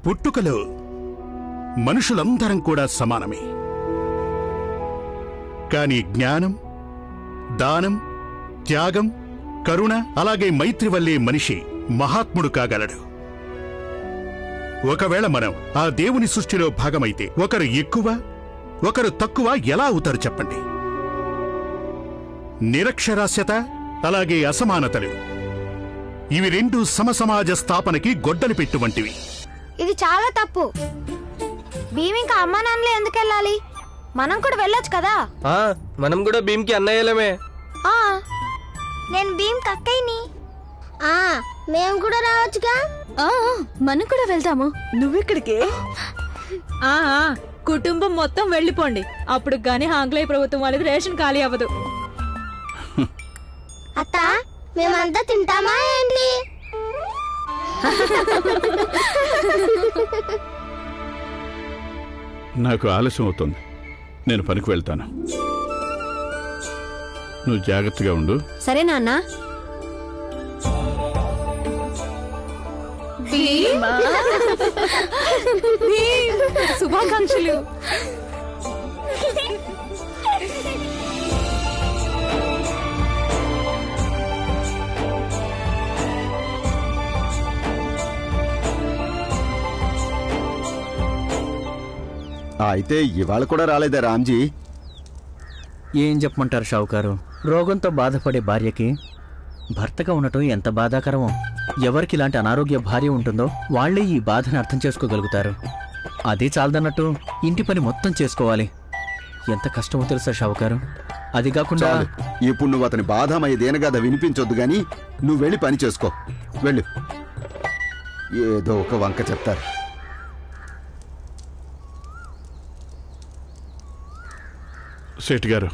పుట్టుకలో మనుషులందరం కూడా సమానమే. కాని జ్ఞానం, దానం, త్యాగం, కరుణ, అలాగే మైత్రి వల్లే మనిషి మహాత్ముడు కాగలడు. ఒకవేళ మనం ఆ దేవుని సృష్టిలో భాగమైతే ఒకరు ఎక్కువ, ఒకరు తక్కువ ఎలా అవుతారు చెప్పండి? నిరక్షరాస్యత, అలాగే అసమానతలు, ఇవి రెండు సమసమాజ స్థాపనకి గొడ్డలి పెట్టు వంటివి. ఇది చాలా తప్పు. భీమ్ ఇంకా అమ్మా నాన్నలే ఎందుకెళ్ళాలి? మనం కూడా వెళ్ళొచ్చు కదా. మనం కూడా భీమ్ కి అన్నయ్యలమే. నేను భీమ్ కక్కయ్యని. మేము కూడా రావచ్చుగా. మనం కూడా వెళ్తాము. నువ్వెక్కడికి? కుటుంబం మొత్తం వెళ్ళిపోండి. అప్పుడు గానీ ఆంగ్లేయ ప్రభుత్వం వాళ్ళది రేషన్ ఖాళీ అవ్వదు. అత్త, మేమంతా తింటామా ఏంటి? నాకు ఆలస్యం అవుతుంది, నేను పనికి వెళ్తాను. నువ్వు జాగ్రత్తగా ఉండు. సరే నాన్న. శుభాకాంక్షలు. అయితే ఇవాళ కూడా రాలేదా రామ్జీ? ఏం చెప్పమంటారు షావుకారు, రోగంతో బాధపడే భార్యకి భర్తగా ఉండటం ఎంత బాధాకరమో. ఎవరికి ఇలాంటి అనారోగ్య భార్య ఉంటుందో వాళ్లే ఈ బాధను అర్థం చేసుకోగలుగుతారు. అదే చాలదన్నట్టు ఇంటి పని మొత్తం చేసుకోవాలి. ఎంత కష్టమో తెలుసా షావుకారు. అది కాకుండా ఇప్పుడు నువ్వు అతని బాధమయ్య దేనగాద వినిపించొద్దు గాని నువ్వు వెళ్ళి పని చేసుకో. వెళ్ళు, ఏదో ఒక వంక చెప్తారు. సేట్ గారు,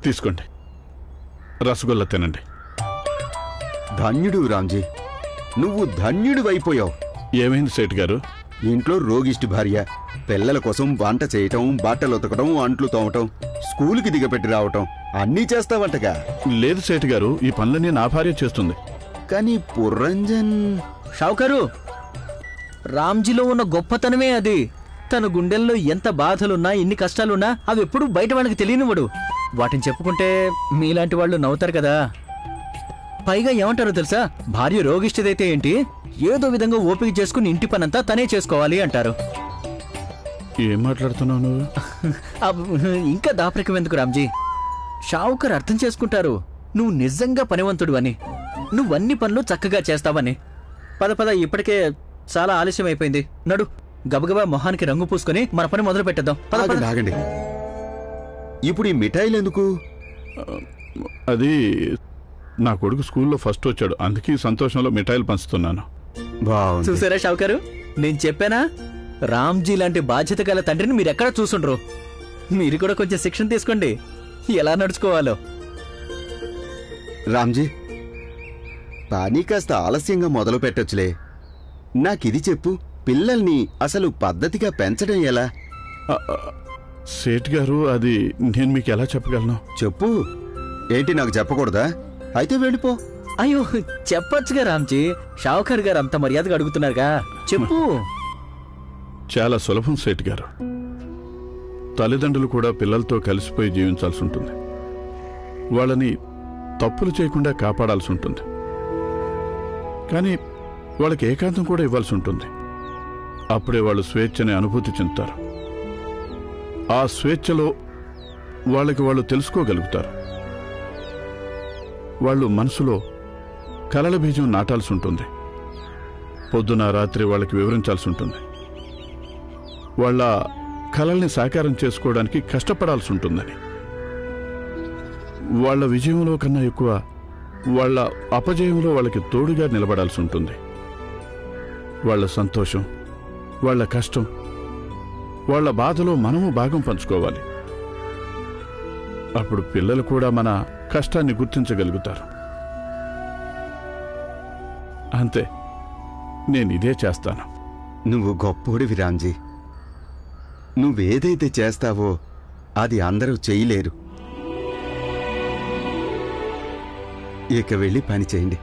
తీసుకోండి, రసగుల్లా తినండి. ధన్యుడు రామ్జీ, నువ్వు ధన్యుడు అయిపోయావు. ఏమైంది సేట్ గారు? ఇంట్లో రోగిష్టి భార్య, పిల్లల కోసం వంట చేయటం, బట్టలు ఉతకడం, అంట్లు తోమటం, స్కూలుకి దిగపెట్టి రావటం అన్నీ చేస్తావంటగా. లేదు సేట్ గారు, ఈ పనులన్నీ నా భార్య చేస్తుంది. కానీ పుర్రంజన్... షావుకారు, రామ్జీలో ఉన్న గొప్పతనమే అది. తన గుండెల్లో ఎంత బాధలున్నా, ఎన్ని కష్టాలున్నా అవి ఎప్పుడూ బయట వాళ్ళకి తెలియనివ్వడు. వాటిని చెప్పుకుంటే మీలాంటి వాళ్ళు నవ్వుతారు కదా. పైగా ఏమంటారో తెలుసా, భార్య రోగిష్టిదైతే ఏంటి, ఏదో విధంగా ఓపిక చేసుకుని ఇంటి పనంతా తనే చేసుకోవాలి అంటారు. ఏం మాట్లాడుతున్నావు నువ్వు? ఇంకా దాపరికం ఎందుకు రామ్జీ? షావుకర్ అర్థం చేసుకుంటారు నువ్వు నిజంగా పనివంతుడు అని, నువ్వన్ని పనులు చక్కగా చేస్తావని. పద పద, ఇప్పటికే చాలా ఆలస్యం అయిపోయింది. నడు, గబగబా మొహానికి రంగు పూసుకొని మన పని మొదలు పెట్టేద్దాం. ఆగండి, ఇప్పుడు ఈ మిఠాయిలు ఎందుకు? అది నా కొడుకు స్కూల్లో ఫస్ట్ వచ్చాడు, అందుకే సంతోషంలో మిఠాయిలు పంచుతున్నాను. చూసారా షావుకారు, నేను చెప్పానా, రామ్జీ లాంటి బాధ్యత గల తండ్రిని మీరెక్కడ చూసుండ్రు. మీరు కూడా కొంచెం శిక్షణ తీసుకోండి ఎలా నడుచుకోవాలో. రామ్జీ, పని కాస్త ఆలస్యంగా మొదలు పెట్టొచ్చులే. నాకిది చెప్పు, పిల్లల్ని అసలు పద్ధతిగా పెంచడం ఎలా? సేట్ గారు, అది నేను మీకు ఎలా చెప్పగలను? చెప్పు. ఏంటి, నాకు చెప్పకూడదా? అయితే వెళ్ళిపో. అయ్యో, చెప్పొచ్చుగా రామ్జీ, షావుకారు గారు అంత మర్యాదగా అడుగుతున్నారుగా, చెప్పు. చాలా సులభం సేట్ గారు. తల్లిదండ్రులు కూడా పిల్లలతో కలిసిపోయి జీవించాల్సి ఉంటుంది. వాళ్ళని తప్పులు చేయకుండా కాపాడాల్సి ఉంటుంది. కానీ వాళ్ళకి ఏకాంతం కూడా ఇవ్వాల్సి ఉంటుంది. అప్పుడే వాళ్ళు స్వేచ్ఛని అనుభూతి చెందుతారు. ఆ స్వేచ్ఛలో వాళ్ళకి వాళ్ళు తెలుసుకోగలుగుతారు. వాళ్ళు మనసులో కలల బీజం నాటాల్సి ఉంటుంది. పొద్దున రాత్రి వాళ్ళకి వివరించాల్సి ఉంటుంది. వాళ్ళ కలల్ని సాకారం చేసుకోవడానికి కష్టపడాల్సి ఉంటుందని. వాళ్ళ విజయంలో కన్నా ఎక్కువ వాళ్ళ అపజయంలో వాళ్ళకి తోడుగా నిలబడాల్సి ఉంటుంది. వాళ్ళ సంతోషం, వాళ్ళ కష్టం, వాళ్ళ బాధలో మనము భాగం పంచుకోవాలి. అప్పుడు పిల్లలు కూడా మన కష్టాన్ని గుర్తించగలుగుతారు. అంతే, నేనిదే చేస్తాను. నువ్వు గొప్పోడివి రామ్జీ. నువ్వేదైతే చేస్తావో అది అందరూ చేయలేరు. ఇక వెళ్ళి పని చేయండి.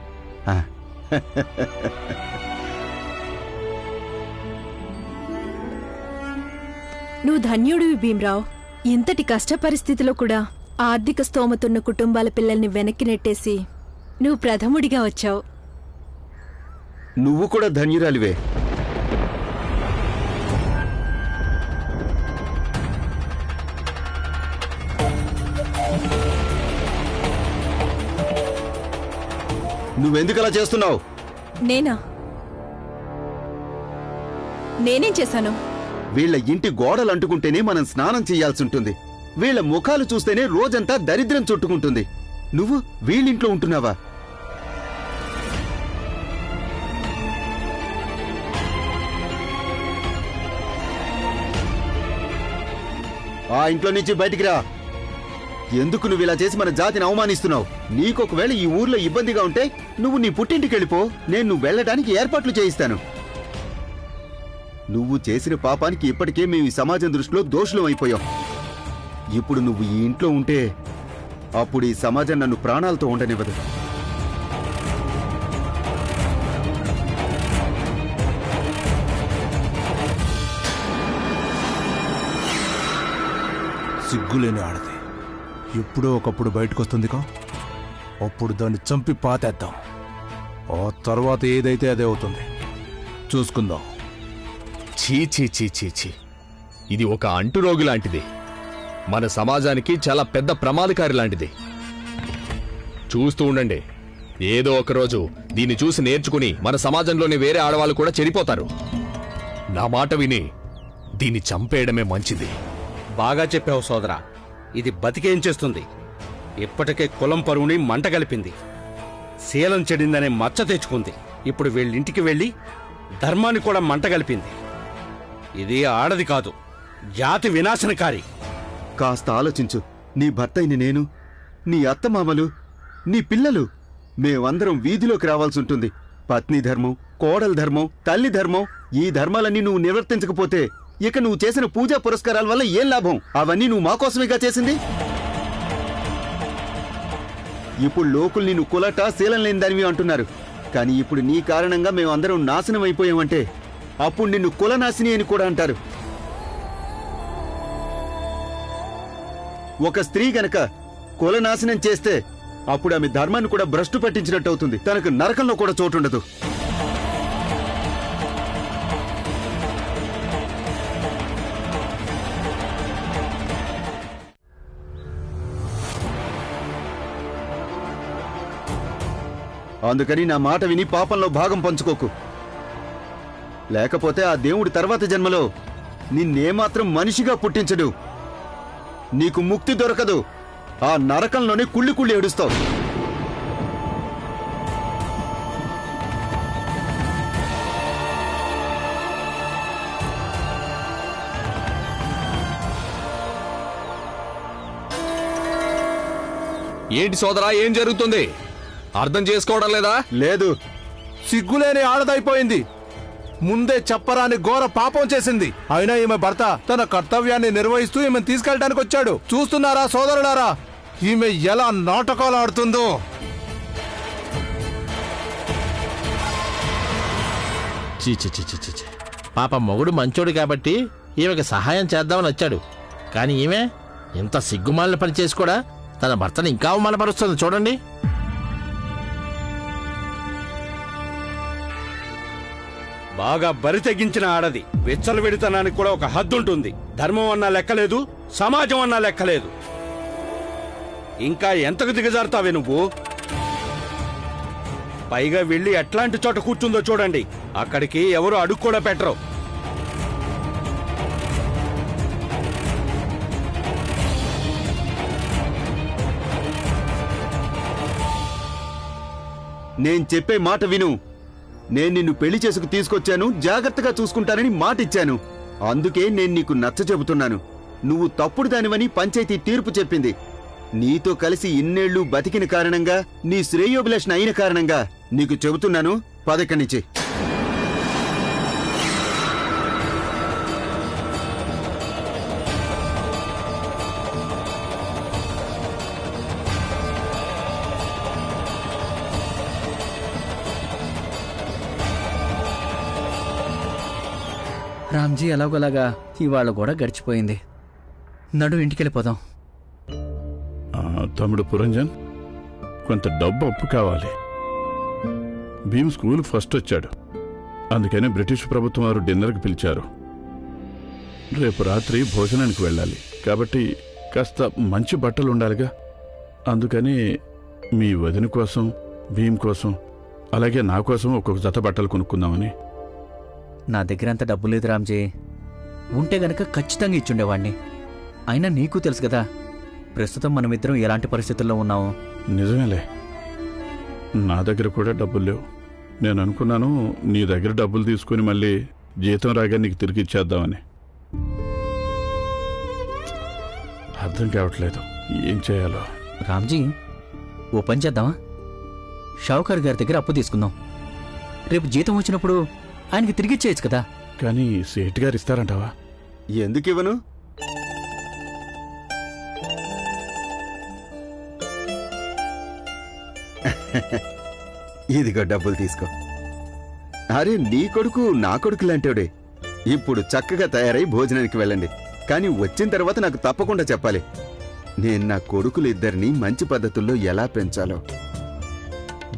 నువ్వు ధన్యుడివి భీమ్రావ్. ఇంతటి కష్ట పరిస్థితిలో కూడా ఆర్థిక స్తోమతున్న కుటుంబాల పిల్లల్ని వెనక్కి నెట్టేసి నువ్వు ప్రథముడిగా వచ్చావు. నువ్వు కూడా ధన్యురాలివే. నువ్వెందుకలా చేస్తున్నావు? నేనేం చేశాను? వీళ్ళ ఇంటి గోడలు అంటుకుంటేనే మనం స్నానం చేయాల్సి ఉంటుంది. వీళ్ళ ముఖాలు చూస్తేనే రోజంతా దరిద్రం చుట్టుకుంటుంది. నువ్వు వీళ్ళింట్లో ఉంటున్నావా? ఆ ఇంట్లో నుంచి బయటికి రా. ఎందుకు నువ్వు ఇలా చేసి మన జాతిని అవమానిస్తున్నావు? నీకొకవేళ ఈ ఊర్లో ఇబ్బందిగా ఉంటే నువ్వు నీ పుట్టింటికి వెళ్ళిపో. నేను నువ్వు వెళ్ళడానికి ఏర్పాట్లు చేయిస్తాను. నువ్వు చేసిన పాపానికి ఇప్పటికే మేము ఈ సమాజం దృష్టిలో దోషులం అయిపోయాం. ఇప్పుడు నువ్వు ఈ ఇంట్లో ఉంటే అప్పుడు ఈ సమాజం నన్ను ప్రాణాలతో ఉండనివ్వదు. సిగ్గులేని ఆడది ఎప్పుడో ఒకప్పుడు బయటకొస్తుందిగా, అప్పుడు దాన్ని చంపి పాతేద్దాం. ఆ తర్వాత ఏదైతే అదే అవుతుంది, చూసుకుందాం. ఛీ ఛీ ఛీ ఛీ ఛీ, ఇది ఒక అంటురోగి లాంటిది. మన సమాజానికి చాలా పెద్ద ప్రమాదకారి లాంటిది. చూస్తూ ఉండండి, ఏదో ఒకరోజు దీన్ని చూసి నేర్చుకుని మన సమాజంలోని వేరే ఆడవాళ్ళు కూడా చెడిపోతారు. నా మాట విని దీన్ని చంపేయడమే మంచిది. బాగా చెప్పావు సోదరా. ఇది బతికేం చేస్తుంది? ఇప్పటికే కులం పరువుని మంట కలిపింది. శీలం చెడిందనే మచ్చ తెచ్చుకుంది. ఇప్పుడు వీళ్ళింటికి వెళ్ళి ధర్మాన్ని కూడా మంట కలిపింది. ఇది ఆడది కాదు, జాతి వినాశనకారి. కాస్త ఆలోచించు. నీ భర్త అయిన నేను, నీ అత్తమామలు, నీ పిల్లలు, మేమందరం వీధిలోకి రావాల్సి ఉంటుంది. పత్ని ధర్మం, కోడల ధర్మం, తల్లి ధర్మం, ఈ ధర్మాలన్నీ నువ్వు నిర్వర్తించకపోతే ఇక నువ్వు చేసిన పూజా పురస్కారాల వల్ల ఏం లాభం? అవన్నీ నువ్వు మా కోసమేగా చేసింది. ఇప్పుడు లోకులు నిన్ను కులట శీలం లేని దానివి అంటున్నారు. కానీ ఇప్పుడు నీ కారణంగా మేమందరం నాశనం అయిపోయామంటే అప్పుడు నిన్ను కులనాశిని అని కూడా అంటారు. ఒక స్త్రీ గనక కులనాశనం చేస్తే అప్పుడు ఆమె ధర్మాన్ని కూడా భ్రష్టు పట్టించినట్టు అవుతుంది. తనకు నరకంలో కూడా చోటుండదు. అందుకని నా మాట విని పాపంలో భాగం పంచుకోకు. లేకపోతే ఆ దేవుడి తర్వాత జన్మలో నిన్నేమాత్రం మనిషిగా పుట్టించడు. నీకు ముక్తి దొరకదు. ఆ నరకంలోనే కుళ్ళి కుళ్ళి ఏడుస్తావు. ఏంటి సోదరా, ఏం జరుగుతుంది? అర్థం చేసుకోవడం లేదా? లేదు. సిగ్గులేని ఆడదైపోయింది. ముందే చెప్పరాని ఘోర పాపం చేసింది. అయినా ఈమె భర్త తన కర్తవ్యాన్ని నిర్వహిస్తూ ఈమెను తీసుకెళ్ళడానికి వచ్చాడు. చూస్తున్నారా సోదరులారా, ఈమె ఎలా నాటకాలు ఆడుతుందో. చీ పాప మొగుడు మంచోడు కాబట్టి ఈమెకి సహాయం చేద్దామని వచ్చాడు. కానీ ఈమె ఇంత సిగ్గుమాలిన పని చేసి కూడా తన భర్తను ఇంకా అవమానపరుస్తుంది. చూడండి. బాగా బరి తెగించిన ఆడది. విచ్చలవిడితనానికి కూడా ఒక హద్దుంటుంది. ధర్మం అన్నా లెక్కలేదు, సమాజం అన్నా లెక్కలేదు. ఇంకా ఎంతకు దిగజారుతావే నువ్వు? పైగా వెళ్ళి ఎట్లాంటి చోట కూర్చుందో చూడండి. అక్కడికి ఎవరు అడుగు కూడా పెట్టరు. నేను చెప్పే మాట విను. నేను నిన్ను పెళ్లి చేసుకు తీసుకొచ్చాను, జాగ్రత్తగా చూసుకుంటానని మాటిచ్చాను. అందుకే నేను నీకు నచ్చ చెబుతున్నాను. నువ్వు తప్పుడు దానివని పంచాయతీ తీర్పు చెప్పింది. నీతో కలిసి ఇన్నేళ్లు బతికిన కారణంగా, నీ శ్రేయోభిలాషణ అయిన కారణంగా నీకు చెబుతున్నాను, పదక్కడి నుంచి. రామ్జీ ఎలాగోలాగా ఇవాళ కూడా గడిచిపోయింది. నడు ఇంటికెళ్ళిపోదాం. తమ్ముడు పురంజన్, కొంత డబ్బు అప్పు కావాలి. భీమ్ స్కూల్ ఫస్ట్ వచ్చాడు, అందుకని బ్రిటిష్ ప్రభుత్వం వారు డిన్నర్కి పిలిచారు. రేపు రాత్రి భోజనానికి వెళ్ళాలి కాబట్టి కాస్త మంచి బట్టలు ఉండాలిగా. అందుకని మీ వదిన కోసం, భీమ్ కోసం, అలాగే నా కోసం ఒక్కొక్క జత బట్టలు కొనుక్కుందామని. నా దగ్గర అంత డబ్బు లేదు రామ్జీ. ఉంటే గనక ఖచ్చితంగా ఇచ్చుండేవాణ్ణి. అయినా నీకు తెలుసు కదా ప్రస్తుతం మనమిద్దరం ఎలాంటి పరిస్థితుల్లో ఉన్నామో. నిజమేలే, నా దగ్గర కూడా డబ్బులు లేవు. నేను అనుకున్నాను నీ దగ్గర డబ్బులు తీసుకుని మళ్ళీ జీతం రాగా నీకు తిరిగి ఇచ్చేద్దామని. అర్థం కావట్లేదు ఏం చేయాలో. రామ్జీ, ఓ పని చేద్దామా? షావుకారు గారి దగ్గర అప్పు తీసుకుందాం. రేపు జీతం వచ్చినప్పుడు ఆయనకి తిరిగిచ్చేయచ్చు కదా. కానీ సేట్ గారు ఇస్తారంటావా? ఎందుకు ఇవ్వను? ఇదిగో డబ్బులు తీసుకో. అరే, నీ కొడుకు నా కొడుకు లాంటివాడే. ఇప్పుడు చక్కగా తయారై భోజనానికి వెళ్ళండి. కానీ వచ్చిన తర్వాత నాకు తప్పకుండా చెప్పాలి. నేను నా కొడుకులు ఇద్దరిని మంచి పద్ధతుల్లో ఎలా పెంచాలో.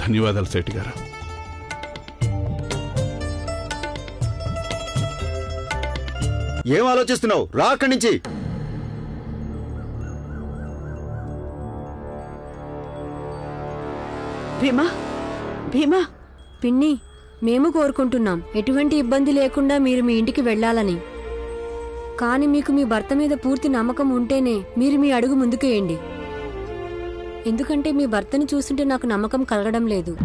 ధన్యవాదాలు సేట్ గారు. ఏం ఆలోచిస్తున్నావు? రా అక్కడి నుంచి. భీమా, భీమా. పిన్ని, మేము కోరుకుంటున్నాం ఎటువంటి ఇబ్బంది లేకుండా మీరు మీ ఇంటికి వెళ్ళాలని. కానీ మీకు మీ భర్త మీద పూర్తి నమ్మకం ఉంటేనే మీరు మీ అడుగు ముందుకేయండి. ఎందుకంటే మీ భర్తని చూస్తుంటే నాకు నమ్మకం కలగడం లేదు.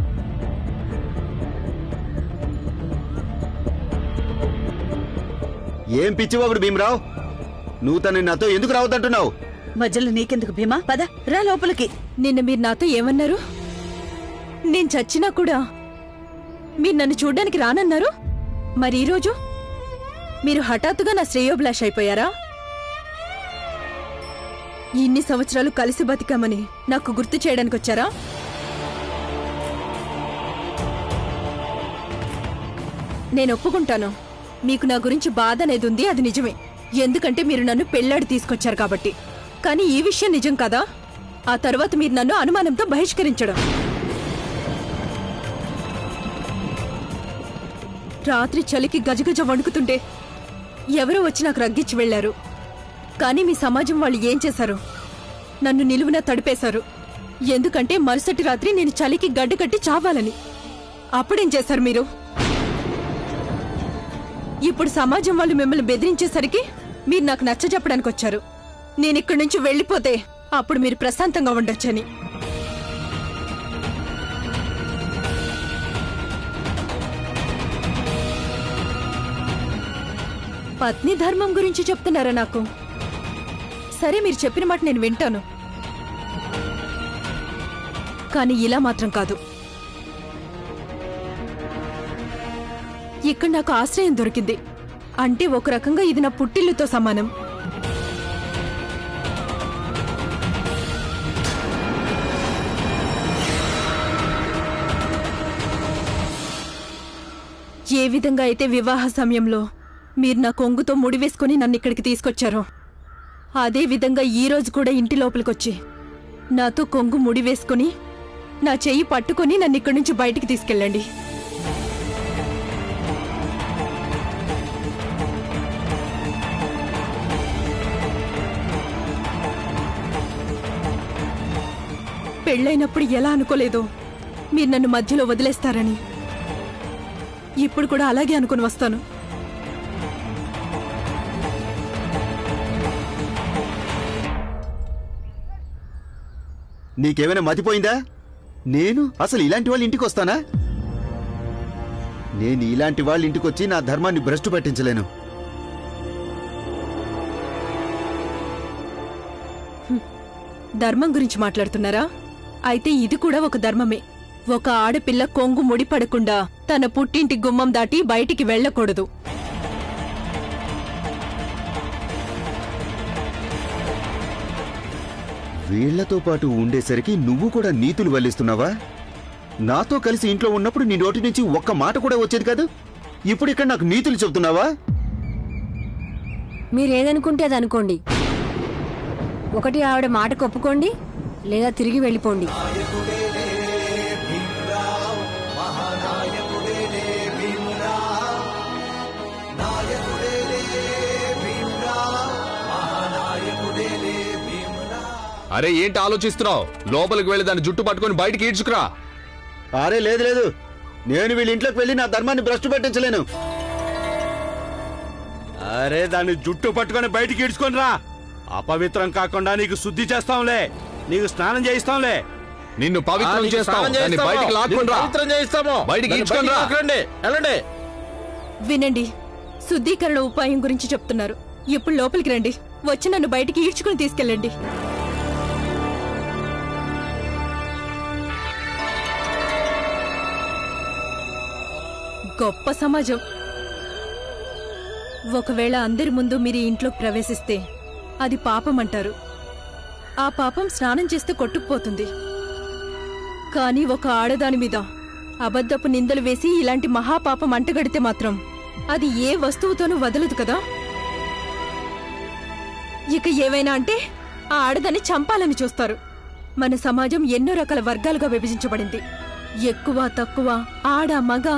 ఏం పిచ్చివాగుడు భీమరావు, నువ్వు తనని నాతో ఎందుకు రావద్దంటున్నావు? మధ్యలో నీకెందుకు భీమా? పద, రా లోపలికి. నిన్న మీరు నాతో ఏమన్నారు? నేను చచ్చినా కూడా మీరు నన్ను చూడ్డానికి రానన్నారు. మరి ఈరోజు మీరు హఠాత్తుగా నా శ్రేయోభిలాష్ అయిపోయారా? ఇన్ని సంవత్సరాలు కలిసి బతికామని నాకు గుర్తు చేయడానికి వచ్చారా? నేను ఒప్పుకుంటాను, మీకు నా గురించి బాధ అనేది ఉంది, అది నిజమే. ఎందుకంటే మీరు నన్ను పెళ్లాడి తీసుకొచ్చారు కాబట్టి. కానీ ఈ విషయం నిజం కదా. ఆ తర్వాత మీరు నన్ను అనుమానంతో బహిష్కరించడం. రాత్రి చలికి గజగజ వణుకుతుంటే ఎవరో వచ్చి నాకు రగ్గిచ్చి వెళ్లారు. కానీ మీ సమాజం వాళ్ళు ఏం చేశారు? నన్ను నిలువున తడిపేశారు. ఎందుకంటే మరుసటి రాత్రి నేను చలికి గడ్డ కట్టి చావాలని. అప్పుడేం చేశారు మీరు? ఇప్పుడు సమాజం వాళ్ళు మిమ్మల్ని బెదిరించేసరికి మీరు నాకు నచ్చ చెప్పడానికి వచ్చారు. నేనిక్కడి నుంచి వెళ్ళిపోతే అప్పుడు మీరు ప్రశాంతంగా ఉండొచ్చని. పత్ని ధర్మం గురించి చెప్తున్నారా నాకు? సరే, మీరు చెప్పిన మాట నేను వింటాను. కానీ ఇలా మాత్రం కాదు. ఇక్కడ నాకు ఆశ్రయం దొరికింది అంటే ఒక రకంగా ఇది నా పుట్టిల్లుతో సమానం. ఏ విధంగా అయితే వివాహ సమయంలో మీరు నా కొంగుతో ముడివేసుకుని నన్ను ఇక్కడికి తీసుకొచ్చారో, అదే విధంగా ఈరోజు కూడా ఇంటి లోపలికొచ్చి నాతో కొంగు ముడివేసుకుని నా చెయ్యి పట్టుకొని నన్ను ఇక్కడి నుంచి బయటికి తీసుకెళ్ళండి. పెళ్ళైనప్పుడు ఎలా అనుకోలేదో మీరు నన్ను మధ్యలో వదిలేస్తారని. ఇప్పుడు కూడా అలాగే అనుకుని వస్తాను. నీకేమైనా మతిపోయిందా? నేను అసలు ఇలాంటి వాళ్ళ ఇంటికి వస్తానా? నేను ఇలాంటి వాళ్ళ ఇంటికొచ్చి నా ధర్మాన్ని భ్రష్టు పట్టించలేను. ధర్మం గురించి మాట్లాడుతున్నారా? అయితే ఇది కూడా ఒక ధర్మమే. ఒక ఆడపిల్ల కొంగు ముడిపడకుండా తన పుట్టింటి గుమ్మం దాటి బయటికి వెళ్ళకూడదు. వీళ్లతో పాటు ఉండేసరికి నువ్వు కూడా నీతులు వల్లిస్తున్నావా? నాతో కలిసి ఇంట్లో ఉన్నప్పుడు నీ నోటి నుంచి ఒక్క మాట కూడా వచ్చేది కాదు. ఇప్పుడు ఇక్కడ నాకు నీతులు చెబుతున్నావా? మీరేదనుకుంటే అది అనుకోండి. ఒకటి ఆవిడ మాటకు ఒప్పుకోండి, లేదా తిరిగి వెళ్ళిపోండి. అరే ఏంటి ఆలోచిస్తున్నావు? లోపలికి వెళ్ళి దాన్ని జుట్టు పట్టుకొని బయటికి ఈడ్చుకురా. అరే లేదు లేదు, నేను వీళ్ళ ఇంట్లోకి వెళ్ళి నా ధర్మాన్ని భ్రష్టు పెట్టించలేను. అరే దాన్ని జుట్టు పట్టుకొని బయటికి ఈడ్చుకొని రా. అపవిత్రం కాకుండా నీకు శుద్ధి చేస్తాంలే, నీకు స్నానం చేయిస్తాంలే. నిన్ను పవిత్రం చేస్తాం, దాన్ని బయటికి లాక్కొని రా. బయటికి ఈడ్చుకొని రా. వెళ్ళండి. వినండి, శుద్ధీకరణ ఉపాయం గురించి చెప్తున్నారు. ఇప్పుడు లోపలికి రండి, వచ్చి నన్ను బయటికి ఈడ్చుకుని తీసుకెళ్ళండి. గొప్ప సమాజం. ఒకవేళ అందరి ముందు మీరు ఇంట్లోకి ప్రవేశిస్తే అది పాపం అంటారు. ఆ పాపం స్నానం చేస్తే కొట్టుకుపోతుంది. కానీ ఒక ఆడదాని మీద అబద్ధపు నిందలు వేసి ఇలాంటి మహాపాపం అంటగడితే మాత్రం అది ఏ వస్తువుతోనూ వదలదు కదా. ఇక ఏవైనా అంటే ఆ ఆడదాన్ని చంపాలని చూస్తారు. మన సమాజం ఎన్నో రకాల వర్గాలుగా విభజించబడింది. ఎక్కువ తక్కువ, ఆడ మగ,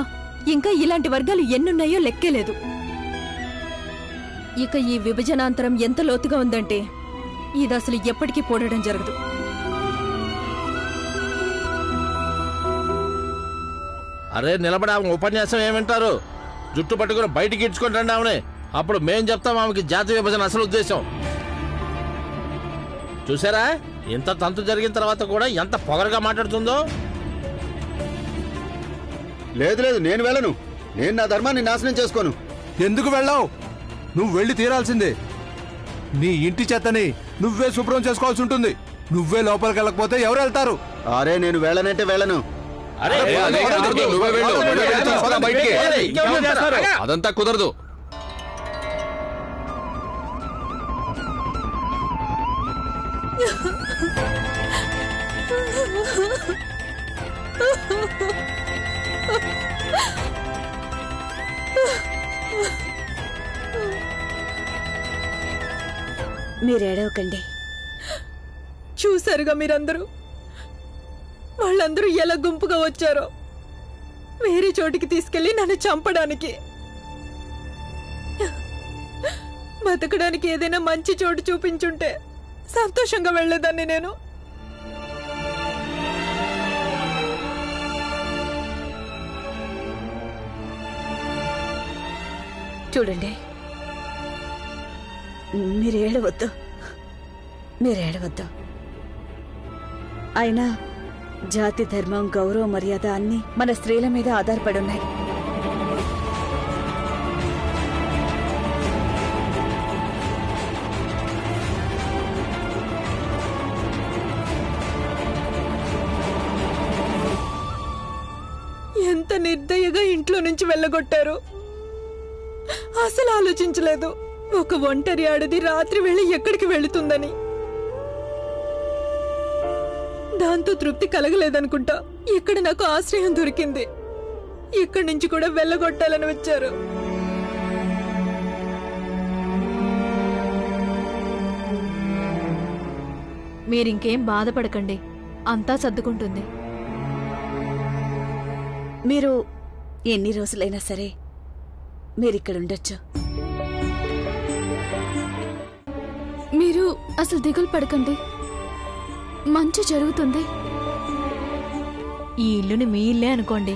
ఇంకా ఇలాంటి వర్గాలు ఎన్నున్నాయో లెక్కేలేదు. ఇక ఈ విభజనాంతరం ఎంత లోతుగా ఉందంటే ఇది అసలు ఎప్పటికీ పోడడం జరగదు. అరే నిలబడి ఆమె ఉపన్యాసం ఏమంటారు? జుట్టు పట్టుకుని బయటికి ఇడ్చుకొని రండి ఆమెని. అప్పుడు మేం చెప్తాం ఆమెకి జాతి విభజన అసలు ఉద్దేశం. చూసారా, ఇంత తంతు జరిగిన తర్వాత కూడా ఎంత పొగరగా మాట్లాడుతుందో. లేదు లేదు, నేను వెళ్ళను. నేను నా ధర్మాన్ని నాశనం చేసుకోను. ఎందుకు వెళ్ళావు? నువ్వు వెళ్ళి తీరాల్సిందే. నీ ఇంటి చెత్తని నువ్వే శుభ్రం చేసుకోవాల్సి ఉంటుంది. నువ్వే లోపలికి వెళ్ళకపోతే ఎవరు వెళ్తారు? అరే నేను వెళ్ళనంటే వెళ్ళను. అదంతా కుదరదు. మీరేడవకండి. చూశారుగా మీరందరూ, వాళ్ళందరూ ఎలా గుంపుగా వచ్చారో వేరే చోటికి తీసుకెళ్లి నన్ను చంపడానికి. బతకడానికి ఏదైనా మంచి చోటు చూపించుంటే సంతోషంగా వెళ్లేదాన్ని నేను. చూడండి, మీరేడవద్దు, మీరేడవద్దు. అయినా జాతి, ధర్మం, గౌరవ, మర్యాద అన్నీ మన స్త్రీల మీద ఆధారపడి ఉన్నాయి. ఎంత నిర్దయగా ఇంట్లో నుంచి వెళ్ళగొట్టారు. అసలు ఆలోచించలేదు ఒక ఒంటరి ఆడది రాత్రి వేళ ఎక్కడికి వెళుతుందని. దాంతో తృప్తి కలగలేదనుకుంటా ఇక్కడ నాకు ఆశ్రయం దొరికింది. ఇక్కడి నుంచి కూడా వెళ్ళగొట్టాలని వచ్చారు. మీరింకేం బాధపడకండి, అంతా సర్దుకుంటుంది. మీరు ఎన్ని రోజులైనా సరే మీరిక్కడుండొచ్చు. మీరు అసలు దిగులు పడకండి, మంచి జరుగుతుంది. ఈ ఇల్లుని మీ ఇల్లే అనుకోండి.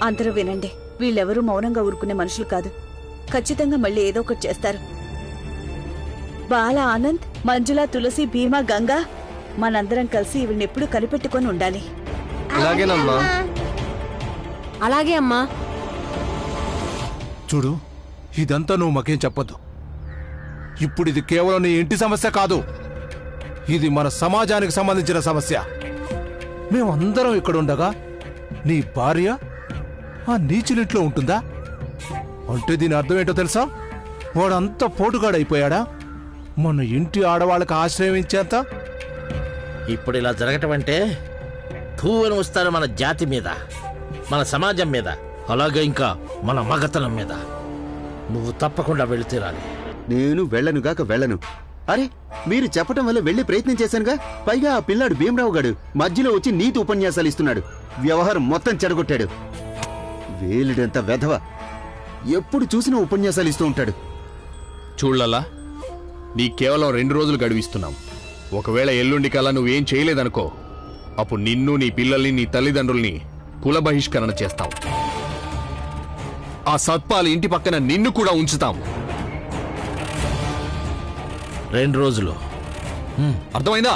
అందరూ వినండి, వీళ్ళెవరూ మౌనంగా ఊరుకునే మనుషులు కాదు. ఖచ్చితంగా మళ్ళీ ఏదో ఒకటి చేస్తారు. బాల, ఆనంద్, మంజుల, తులసి, భీమా, గంగా మనందరం కలిసి వీళ్ళనెప్పుడు కనిపెట్టుకొని ఉండాలి. అలాగేనమ్మా. అలాగే అమ్మా. చూడు, ఇదంతా నువ్వు మాకేం చెప్పొద్దు. ఇప్పుడు ఇది కేవలం నీ ఇంటి సమస్య కాదు, ఇది మన సమాజానికి సంబంధించిన సమస్య. మేమందరం ఇక్కడ ఉండగా నీ భార్య ఆ నీచులింట్లో ఉంటుందా? అంటే దీని అర్థం ఏంటో తెలుసా? వాడంతా పోటుగాడైపోయాడా? మన ఇంటి ఆడవాళ్ళకి ఆశ్రయం ఇచ్చేంత. ఇప్పుడు ఇలా జరగటం అంటే ధూవని వస్తారు మన జాతి మీద, మన సమాజం మీద, అలాగే ఇంకా మన మగతనం మీద. నువ్వు తప్పకుండా వెళి తీరాలి. నేను వెళ్ళనుగాక వెళ్ళను. అరే మీరు చెప్పటం వల్ల వెళ్ళే ప్రయత్నం చేశానుగా. పైగా ఆ పిల్లాడు భీమరావు గాడు మధ్యలో వచ్చి నీతి ఉపన్యాసాలు ఇస్తున్నాడు. వ్యవహారం మొత్తం చెడగొట్టాడు. వేలుడంత వెధవ, ఎప్పుడు చూసినా ఉపన్యాసాలు ఇస్తూ ఉంటాడు. చూడలలా, నీ కేవలం 2 రోజులు గడువిస్తున్నాం. ఒకవేళ ఎల్లుండి కల్లా నువ్వేం చేయలేదనుకో, అప్పుడు నిన్ను, నీ పిల్లల్ని, నీ తల్లిదండ్రుల్ని కుల బహిష్కరణ చేస్తాం. ఆ సత్పాలు ఇంటి పక్కన నిన్ను కూడా ఉంచుతాం. 2 రోజులు. అర్థమైందా?